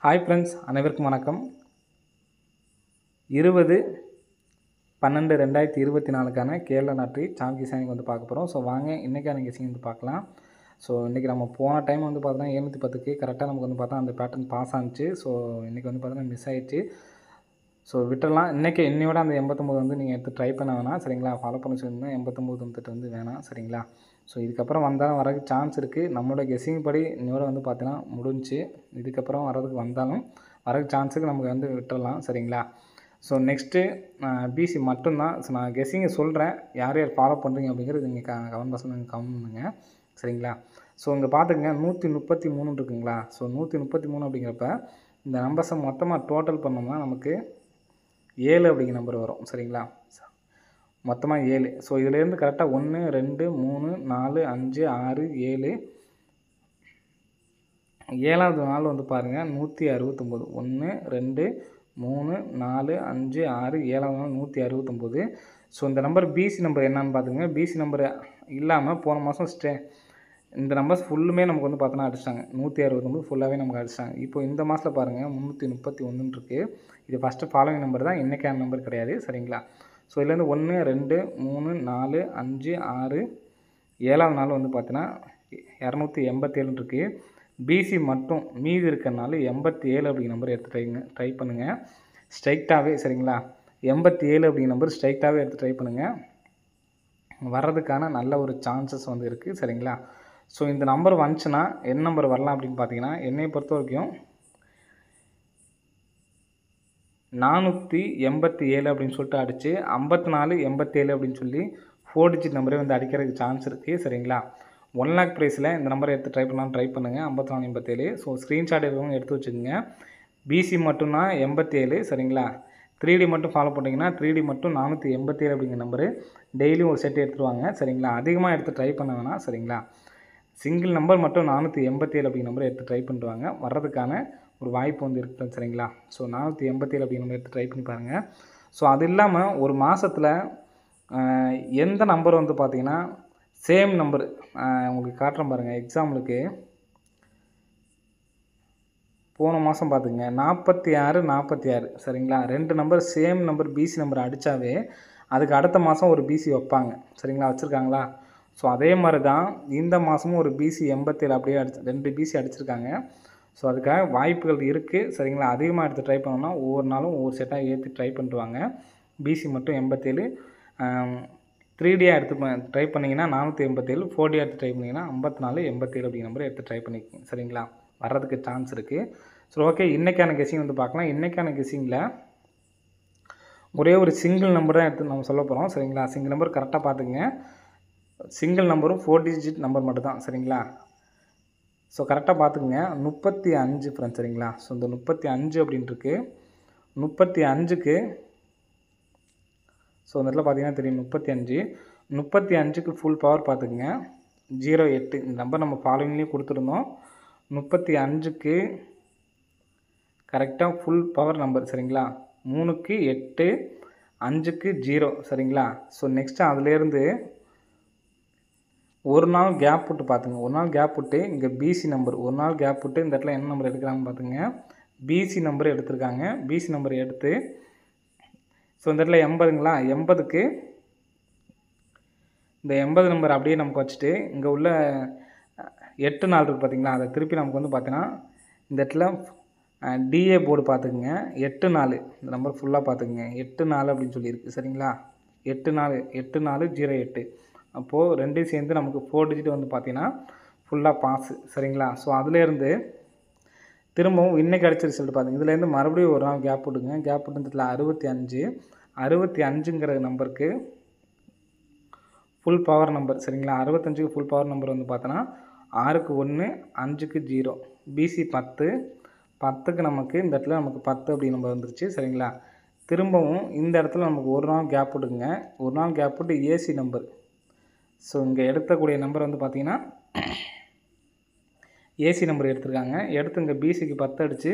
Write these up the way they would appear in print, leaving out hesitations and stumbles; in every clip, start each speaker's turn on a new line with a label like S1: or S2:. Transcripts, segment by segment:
S1: Hi friends, அனைவருக்கும் வணக்கம். 20/12/2024க்கான Kerala lottery zombie signing பார்க்க போகிறோம். ஸோ வாங்க இன்றைக்கான கெஸிங் பார்க்கலாம். ஸோ இன்றைக்கி நம்ம போன டைம் பார்த்தோன்னா 710க்கு கரெக்டாக நமக்கு பார்த்தா அந்த பேட்டர்ன் பாஸ் ஆனிச்சு. ஸோ இன்றைக்கி பார்த்தோன்னா மிஸ் ஆகிடுச்சு. ஸோ விட்டுடலாம். இன்றைக்கி இன்னையோட அந்த 89 நீங்கள் எடுத்து ட்ரை பண்ண வேணாம், சரிங்களா? ஃபாலோ பண்ணி சொல்லியிருந்தேன். 89 வேணாம், சரிங்களா? ஸோ இதுக்கப்புறம் வந்தாலும் வரதுக்கு சான்ஸ் இருக்குது. நம்மளோட கெஸ்ஸிங் படி இன்னோட பார்த்தீங்கன்னா முடிஞ்சு. இதுக்கப்புறம் வரதுக்கு வந்தாலும் வரதுக்கு சான்ஸுக்கு நமக்கு விட்டுடலாம், சரிங்களா? ஸோ நெக்ஸ்ட்டு பிசி மட்டும்தான். ஸோ நான் கெஸ்ஸிங்கை சொல்கிறேன், யார் யார் ஃபாலோ பண்ணுறீங்க அப்படிங்கிறது நீங்கள் கமெண்ட் பாக்ஸில் நீங்கள் கமெண்ட் பண்ணுங்க, சரிங்களா? ஸோ இங்கே பார்த்துக்கங்க 133 இருக்குங்களா? ஸோ 133 அப்படிங்கிறப்ப இந்த நம்பர்ஸை மொத்தமாக டோட்டல் பண்ணோம்னா நமக்கு 7 அப்படிங்கிற நம்பர் வரும், சரிங்களா? மொத்தமாக 7. ஸோ இதிலேருந்து கரெக்டாக 1 2 3 4 5 6 7 7வது நாள் பாருங்கள் 169. 1 2 3 4 5 6 7வது நாள் 169. ஸோ இந்த நம்பர் பிசி நம்பர் என்னன்னு பார்த்துங்க. பிசி நம்பர் இல்லாமல் போன மாதம் இந்த நம்பர்ஸ் ஃபுல்லுமே நமக்கு பார்த்தோன்னா அடிச்சிட்டாங்க. 169 ஃபுல்லாகவே நமக்கு அடிச்சிட்டாங்க. இப்போ இந்த மாதத்தில் பாருங்கள் 331 இருக்குது. இது ஃபஸ்ட்டு ஃபாலோவிங் நம்பர் தான், இன்றைக்கான நம்பர் கிடையாது, சரிங்களா? ஸோ இதுலேருந்து 1 2 3 4 5 6 7வது நாள் பார்த்தீங்கன்னா 287 இருக்குது. பிசி மட்டும் மீதி இருக்கிறனால 87 அப்படிங்கிற நம்பர் எடுத்து ட்ரை பண்ணுங்கள் ஸ்ட்ரைட்டாகவே, சரிங்களா? 87 அப்படிங்கிற நம்பர் ஸ்ட்ரைட்டாகவே எடுத்து ட்ரை பண்ணுங்கள். வர்றதுக்கான நல்ல ஒரு சான்சஸ் இருக்குது, சரிங்களா? ஸோ இந்த நம்பர் வந்துச்சுன்னா என்ன நம்பர் வரலாம் அப்படின்னு பார்த்தீங்கன்னா, என்னை பொறுத்த வரைக்கும் 487 அப்படின்னு சொல்லிட்டு அடித்து 5487 அப்படின்னு சொல்லி 4 டிஜிட் நம்பரே அடிக்கிறதுக்கு சான்ஸ் இருக்குது, சரிங்களா? 1 லேக் ப்ரைஸில் இந்த நம்பரை எடுத்து ட்ரை பண்ணுங்கள். 5487. ஸோ ஸ்க்ரீன்ஷாட் எடுக்கவங்க எடுத்து வச்சுக்கோங்க. பிசி மட்டும்னா 87, சரிங்களா? 3D மட்டும் ஃபாலோ பண்ணிங்கன்னா 3D மட்டும் 487 அப்படிங்கிற நம்பரு டெய்லியும் ஒரு செட் எடுத்துருவாங்க, சரிங்களா? அதிகமாக எடுத்து ட்ரை பண்ண வேணாம், சரிங்களா? சிங்கிள் நம்பர் மட்டும் 487 அப்படிங்கிற நம்பரை எடுத்து ட்ரை பண்ணுவாங்க. வர்றதுக்கான ஒரு வாய்ப்பு இருக்குது, சரிங்களா? ஸோ 487 அப்படிங்கிற நம்பர் எடுத்து ட்ரை பண்ணி பாருங்கள். ஸோ அது இல்லாமல் ஒரு மாதத்தில் எந்த நம்பர் பார்த்தீங்கன்னா சேம் நம்பர் உங்களுக்கு காட்டுறேன் பாருங்கள். எக்ஸாம்பிளுக்கு போன மாதம் பார்த்துங்க 46 46, சரிங்களா? 2 number same number PC number அடித்தாவே அதுக்கு அடுத்த மாதம் ஒரு பிசி வைப்பாங்க, சரிங்களா? வச்சுருக்காங்களா? ஸோ அதே மாதிரி தான் இந்த மாதமும் ஒரு பிசி 87 அப்படியே 2 பிசி அடிச்சிருக்காங்க. ஸோ அதுக்காக வாய்ப்புகள் இருக்குது, சரிங்களா? அதிகமாக எடுத்து ட்ரை பண்ணோம்னா ஒவ்வொரு நாளும் ஒவ்வொரு செட்டாக ஏற்றி ட்ரை பண்ணிட்டுவாங்க. பிசி மட்டும் 87, 3டியாக எடுத்து ட்ரை பண்ணிங்கன்னா 487, 4டியாக எடுத்து ட்ரை பண்ணிங்கன்னா 54 87 அப்படிங்கிற நம்பரை எடுத்து ட்ரை பண்ணிக்கோங்க, சரிங்களா? வர்றதுக்கு சான்ஸ் இருக்குது. ஸோ ஓகே, இன்றைக்கான கெஸிங் பார்க்கலாம். இன்றைக்கான கெஸிங்கில் ஒரே ஒரு சிங்கிள் நம்பர் தான் எடுத்து நம்ம சொல்ல போகிறோம், சரிங்களா? சிங்கிள் நம்பர் கரெக்டாக பார்த்துக்குங்க. சிங்கிள் நம்பரும் 4 டிஜிட் நம்பர் மட்டும் தான், சரிங்களா? ஸோ கரெக்டாக பார்த்துக்குங்க. 35 ஃப்ரெண்ட்ஸ், சரிங்களா? ஸோ இந்த 35 அப்படின்ட்டுருக்கு. 35க்கு ஸோ இந்த இடத்துல பார்த்தீங்கன்னா தெரியும் 35க்கு ஃபுல் பவர் பார்த்துக்குங்க 08. இந்த நம்பர் நம்ம ஃபாலோவிங்லேயும் கொடுத்துருந்தோம். 35க்கு கரெக்டாக ஃபுல் பவர் நம்பர், சரிங்களா? 3க்கு 8, 5க்கு 0, சரிங்களா? ஸோ நெக்ஸ்ட்டு அதுலேருந்து ஒரு நாள் கேப் விட்டு பார்த்துங்க. ஒரு நாள் கேப் விட்டு இங்கே பிசி நம்பர் ஒரு நாள் கேப் விட்டு இந்த இடத்துல என்ன நம்பர் எடுக்கிறாங்கன்னு பார்த்துங்க. பிசி நம்பர் எடுத்திருக்காங்க. பிசி நம்பர் எடுத்து ஸோ இந்த இடத்துல 80ங்களா? 80க்கு இந்த 80 நம்பர் அப்படியே நமக்கு வச்சுட்டு இங்கே உள்ள 8 நாள் இருக்குது பார்த்தீங்களா? அதை திருப்பி நமக்கு பார்த்தீங்கன்னா இந்த இடத்துல டிஏ போர்டு பார்த்துக்குங்க. 8 4 இந்த நம்பர் ஃபுல்லாக பார்த்துக்குங்க. 8 4 அப்படின்னு சொல்லியிருக்கு, சரிங்களா? 8 4 08. அப்போது ரெண்டையும் சேர்ந்து நமக்கு 4 டிஜிட் பார்த்தீங்கன்னா ஃபுல்லாக பாஸு, சரிங்களா? ஸோ அதுலேருந்து திரும்பவும் இன்றைக்கி அடிச்ச ரிசல்ட் பார்த்திங்க. இதுலேருந்து மறுபடியும் ஒரு நாள் கேப் விட்டுங்க. கேப் விட்டுறதுல 65ங்கிற நம்பருக்கு ஃபுல் பவர் நம்பர், சரிங்களா? 65க்கு ஃபுல் பவர் நம்பர் பார்த்தோன்னா 6க்கு 1, 5க்கு 0. பிசி 10க்கு நமக்கு இந்த இடத்துல நமக்கு 10 அப்படி நம்பர் வந்துருச்சு, சரிங்களா? திரும்பவும் இந்த இடத்துல நமக்கு ஒரு நாள் கேப் விட்டுக்குங்க. ஒரு நாள் கேப் விட்டு ஏசி நம்பர். ஸோ இங்கே எடுக்கக்கூடிய நம்பர் பார்த்திங்கன்னா ஏசி நம்பர் எடுத்திருக்காங்க. எடுத்து இங்கே பிசிக்கு 10 அடித்து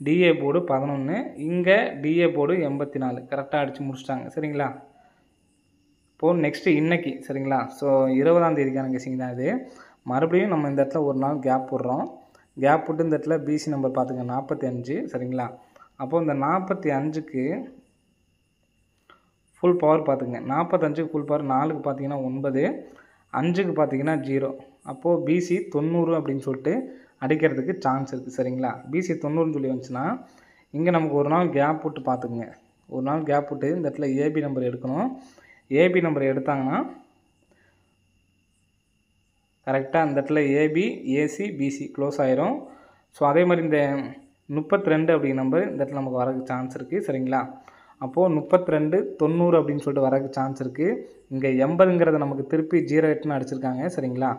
S1: டிஏ போர்டு 11, இங்கே டிஏ போர்டு 84 கரெக்டாக அடித்து முடிச்சிட்டாங்க, சரிங்களா? இப்போது நெக்ஸ்ட்டு இன்றைக்கி, சரிங்களா? ஸோ 20ஆம் தேதிக்கான கெஸிங் தான் இது. மறுபடியும் நம்ம இந்த இடத்துல ஒரு நாள் கேப் விட்றோம். கேப் விட்டு இந்த இடத்துல பிசி நம்பர் பார்த்துங்க 45 சரிங்களா. அப்போது இந்த 45க்கு ஃபுல் பவர் பார்த்துங்க. 45க்கு ஃபுல் பவர் 4க்கு பார்த்தீங்கன்னா 9, 5க்கு பார்த்தீங்கன்னா 0. அப்போது பிசி 90 அப்படின்னு சொல்லிட்டு அடிக்கிறதுக்கு சான்ஸ் இருக்குது சரிங்களா. பிசி 90ன்னு சொல்லி வந்துச்சுன்னா இங்கே நமக்கு ஒரு நாள் கேப் விட்டு பார்த்துக்குங்க. ஒரு நாள் கேப் விட்டு இந்த இடத்துல ஏபி நம்பர் எடுக்கணும். ஏபி நம்பர் எடுத்தாங்கன்னா கரெக்டாக இந்த இடத்துல ஏபி, ஏசி, பிசி க்ளோஸ் ஆயிரும். ஸோ அதே மாதிரி இந்த 32 அப்படிங்கிற நம்பர் இந்த இடத்துல நமக்கு வரதுக்கு சான்ஸ் இருக்குது சரிங்களா. அப்போது 32, 90 அப்படின்னு சொல்லிட்டு வரதுக்கு சான்ஸ் இருக்குது. இங்கே 80ங்கிறத நமக்கு திருப்பி 08ன்னு அடிச்சிருக்காங்க சரிங்களா.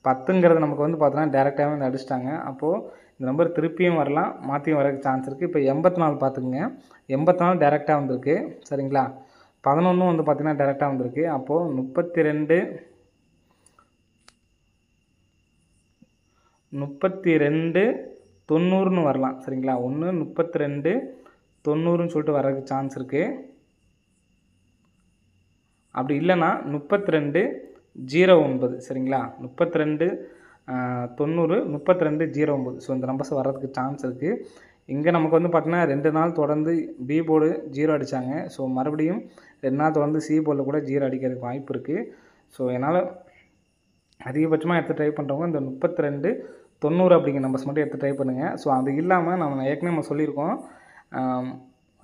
S1: 10ங்கிறது நமக்கு வந்து பார்த்தோன்னா டேரெக்டாகவே வந்து அடிச்சிட்டாங்க. அப்போது இந்த நம்பர் திருப்பியும் வரலாம், மாற்றியும் வரதுக்கு சான்ஸ் இருக்குது. இப்போ 84 பார்த்துக்குங்க. 84 டேரெக்டாக வந்திருக்கு சரிங்களா. 11 வந்து பார்த்திங்கன்னா டேரெக்டாக வந்திருக்கு. அப்போது 32, 90ன்னு வரலாம் சரிங்களா. 1 32 90ன்னு சொல்லிட்டு வரதுக்கு சான்ஸ் இருக்குது. அப்படி இல்லைன்னா 32 09 சரிங்களா. 32 90 32 09. ஸோ இந்த நம்பர்ஸ் வர்றதுக்கு சான்ஸ் இருக்குது. இங்கே நமக்கு வந்து பார்த்தீங்கன்னா 2 நாள் தொடர்ந்து பி போர்டு 0 அடித்தாங்க. ஸோ மறுபடியும் 2 நாள் தொடர்ந்து சி போர்டில் கூட 0 அடிக்கிறதுக்கு வாய்ப்பு இருக்குது. ஸோ என்னால் அதிகபட்சமாக எடுத்து ட்ரை பண்ணுறவங்க இந்த 32 90 அப்படிங்கிற நம்பர்ஸ் மட்டும் எடுத்து ட்ரை பண்ணுங்கள். ஸோ அது இல்லாமல் நம்ம ஏற்கனவே நம்ம சொல்லியிருக்கோம்,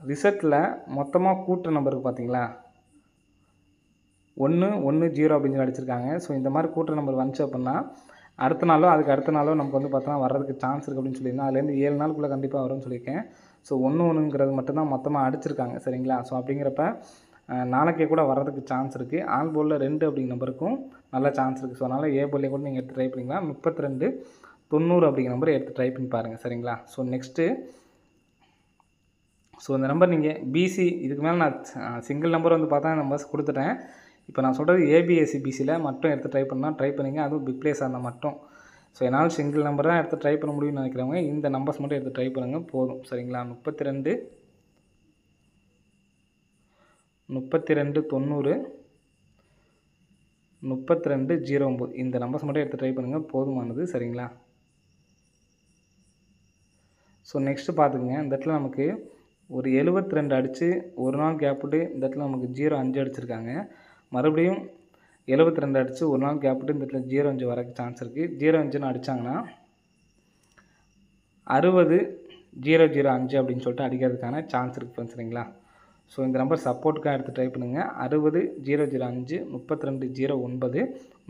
S1: ரிசல்ட்டில் மொத்தமாக கூட்டுற நம்பருக்கு பார்த்தீங்களா 1 1 0 அப்படின்னு சொல்லி அடிச்சிருக்காங்க. ஸோ இந்த மாதிரி கூட்டுற நம்பர் வந்துச்சு அப்படின்னா அடுத்த நாளோ அதுக்கு அடுத்த நாளோ நமக்கு வந்து பார்த்தோன்னா வர்றதுக்கு சான்ஸ் இருக்குது அப்படின்னு சொல்லியிருந்தேன். அதுலேருந்து 7 நாளுக்குள்ளே கண்டிப்பாக வரும்னு சொல்லியிருக்கேன். ஸோ 1 1ங்கிறது மட்டும்தான் மொத்தமாக அடிச்சிருக்காங்க சரிங்களா. ஸோ அப்படிங்கிறப்ப நாளைக்கே கூட வர்றதுக்கு சான்ஸ் இருக்குது. ஆல் போலில் 2 அப்படிங்கிற நம்பருக்கும் நல்ல சான்ஸ் இருக்குது. ஸோ அதனால் ஏ போலில் கூட நீங்கள் எடுத்து ட்ரை பண்ணிக்கலாம். 32 90 அப்படிங்கிற நம்பரை எடுத்து ட்ரை பண்ணி பாருங்கள் சரிங்களா. ஸோ நெக்ஸ்ட்டு இந்த நம்பர் நீங்கள் பிசி இதுக்கு மேலே நான் சிங்கிள் நம்பர் வந்து பார்த்தா நம்பர்ஸ் கொடுத்துட்டேன். இப்போ நான் சொல்கிறது ஏபிஎஸ்சி பிசியில் மட்டும் எடுத்து ட்ரை பண்ணால் ட்ரை பண்ணிங்க. அதுவும் பிக் பிளேஸாக இருந்தால் மட்டும். ஸோ என்னால் சிங்கிள் நம்பர் தான் எடுத்து ட்ரை பண்ண முடியும்னு நினைக்கிறவங்க இந்த நம்பர்ஸ் மட்டும் எடுத்து ட்ரை பண்ணுங்கள் போதும் சரிங்களா. 32 90 32 09 இந்த நம்பர்ஸ் மட்டும் எடுத்து ட்ரை பண்ணுங்கள் போதுமானது சரிங்களா. ஸோ நெக்ஸ்ட்டு பார்த்துக்குங்க. இந்த இடத்துல நமக்கு ஒரு 72 அடித்து ஒரு நாள் கேப் விட்டு இந்த இடத்துல நமக்கு 05 அடிச்சிருக்காங்க. மறுபடியும் 72 அடித்து ஒரு நாள் கேப் விட்டு இந்த இடத்துல 05 வரக்கு சான்ஸ் இருக்குது. 05ன்னு அடித்தாங்கன்னா 60 005 அப்படின்னு சொல்லிட்டு அடிக்கிறதுக்கான சான்ஸ் இருக்குது ஃப்ரெண்ட்ஸ் சரிங்களா. ஸோ இந்த நம்பர் சப்போர்ட்டுக்காக எடுத்து ட்ரை பண்ணுங்கள். 60 005 32 09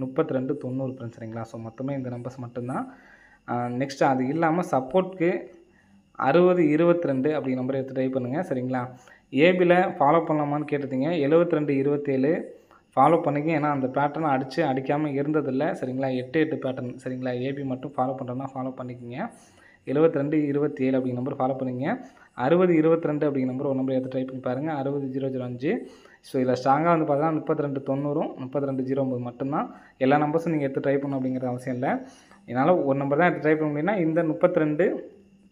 S1: 32 90 ஃப்ரெண்ட்ஸ் சரிங்களா. ஸோ மொத்தமே இந்த நம்பர்ஸ் மட்டும்தான். நெக்ஸ்ட்டு அது இல்லாமல் சப்போர்ட்டுக்கு 60 22 அப்படி நம்பர் எடுத்து ட்ரை பண்ணுங்கள் சரிங்களா. ஏபியில் ஃபாலோ பண்ணலாமான்னு கேட்டிருந்தீங்க. 72 27 ஃபாலோ பண்ணிக்க. ஏன்னா அந்த பேட்டர்னை அடிக்காமல் இருந்ததில்லை சரிங்களா. 8 பேட்டர்ன் சரிங்களா. ஏபி மட்டும் ஃபாலோ பண்ணுறோன்னா ஃபாலோ பண்ணிக்கோங்க. 72 27 அப்படிங்கிற நம்பர் ஃபாலோ பண்ணிங்க. 60 22 அப்படிங்கிற நம்பர் ஒரு நம்பர் எடுத்து ட்ரை பண்ணி பாருங்கள். 60 005. ஸோ இதில் ஸ்ட்ராங்காக வந்து பார்த்தீங்கன்னா 32 90 32 09 மட்டும்தான். எல்லா நம்பர்ஸும் நீங்கள் எடுத்து ட்ரை பண்ணணும் அப்படிங்கிற அவசியம் இல்லை. என்னால் ஒரு நம்பர் தான் எடுத்து ட்ரை பண்ண முடியும்னா இந்த 32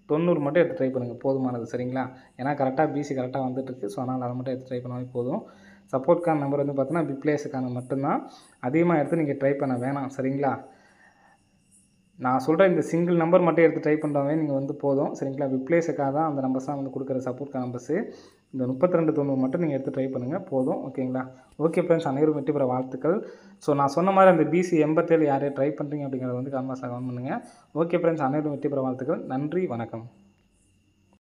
S1: 90 மட்டும் எடுத்து ட்ரை பண்ணுங்கள் போதுமானது சரிங்களா. ஏன்னா கரெக்டாக பிசி கரெக்டாக வந்துட்டுருக்கு. ஸோ அதனால் அதை மட்டும் எடுத்து ட்ரை பண்ணாலே போதும். சப்போர்ட்கான நம்பர் வந்து பார்த்தீங்கன்னா பிக் பிளேஸுக்கான மட்டும்தான். அதிகமாக எடுத்து நீங்கள் ட்ரை பண்ண வேணாம் சரிங்களா. நான் சொல்கிற இந்த சிங்கிள் நம்பர் மட்டும் எடுத்து ட்ரை பண்ணுறவங்க நீங்கள் வந்து போதும் சரிங்களா. பிக் பிளேஸுக்காக தான் அந்த நம்பர்ஸ் தான் வந்து கொடுக்குற சப்போர்ட்கான நம்பர்ஸு. இந்த 32 90 மட்டும் நீங்கள் எடுத்து ட்ரை பண்ணுங்கள் போதும் ஓகேங்களா. ஓகே ஃப்ரெண்ட்ஸ், அனைவரும் வெற்றி பெற வாழ்த்துக்கள். ஸோ நான் சொன்ன மாதிரி அந்த பிசி 87 யாரையும் ட்ரை பண்ணுறீங்க அப்படிங்கிறத வந்து கமெண்ட்ஸில் கமெண்ட் பண்ணுங்கள். ஓகே ஃப்ரெண்ட்ஸ், அனைவரும் வெற்றி பெற வாழ்த்துக்கள். நன்றி, வணக்கம்.